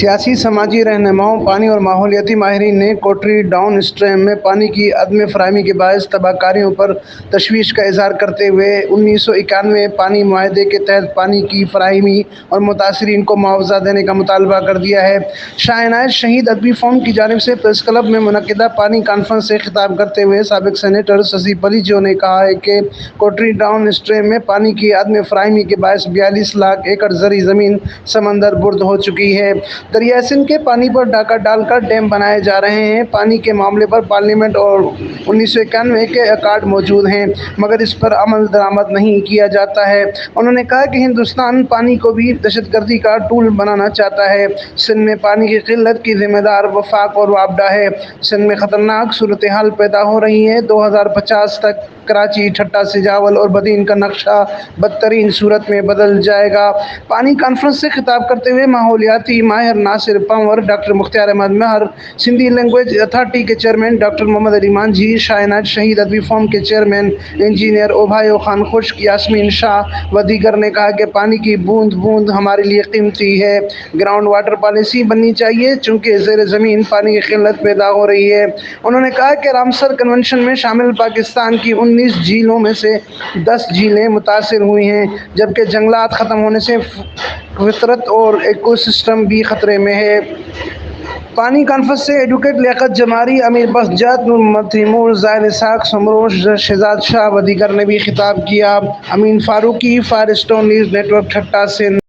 سیاسی سماجی رہنماؤں، پانی اور ماحولیاتی ماہرین نے کوٹری ڈاؤن اسٹریم میں پانی کی عدم فراہمی کے باعث تباہ کاریوں پر تشویش کا اظہار کرتے ہوئے 1991 پانی معاہدے کے تحت پانی کی فراہمی اور متاثرین کو معاوضہ دینے کا مطالبہ کر دیا ہے۔ شاہ عنایت شہید ادبی فورم کی جانب سے پریس کلب میں منعقدہ پانی کانفرنس سے خطاب کرتے ہوئے سابق سینیٹر ششی پلیجو نے کہا کہ کوٹری ڈاؤن اسٹریم میں پانی کی عدم فراہمی کے باعث 42 لاکھ ایکڑ زرعی زمین سمندر برد ہو چکی ہے۔ دریائے سندھ کے پانی پر ڈاکہ ڈال کر ڈیم بنائے جا رہے ہیں۔ پانی کے معاملے پر پارلیمنٹ اور 1991 کے ایکارڈ موجود ہیں، مگر اس پر عمل درآمد نہیں کیا جاتا ہے۔ انہوں نے کہا کہ ہندوستان پانی کو بھی دہشت گردی کا ٹول بنانا چاہتا ہے۔ سندھ میں پانی کی قلت کی ذمہ دار وفاق اور وابڈا ہے۔ سندھ میں خطرناک صورتحال پیدا ہو رہی ہے۔ 2050 تک کراچی، ٹھٹہ، سجاول اور بدین کا نقشہ بدترین صورت میں بدل جائے گا۔ پانی کانفرنس سے خطاب کرتے ہوئے ماحولیاتی ماہر ناصر پنور، ڈاکٹر مختار احمد مہر، سندھی لینگویج اتھارٹی کے چیئرمین ڈاکٹر محمد علی مانجھی، شاہ عنایت شہید ادبی فورم کے چیئرمین انجینئر اوبھایو خان خشک، یاسمین شاہ و دیگر نے کہا کہ پانی کی بوند بوند ہمارے لیے قیمتی ہے۔ گراؤنڈ واٹر پالیسی بننی چاہیے چونکہ زیر زمین پانی کی قلت پیدا ہو رہی ہے۔ انہوں نے کہا کہ رامسر کنونشن میں شامل پاکستان کی 19 جھیلوں میں سے 10 جھیلیں متاثر ہوئی ہیں، جبکہ جنگلات ختم ہونے سے فطرت اور ایکو سسٹم بھی خطرے میں ہے۔ پانی کانفرنس سے ایڈوکیٹ لیاقت جماری، امیر بخش جات، نور محمد تیمور، زاہد اسحاق، سمروش، شہزاد شاہ و دیگر نے بھی خطاب کیا۔ Amin Farooqui, Firestone news network, Thatta, Sindh.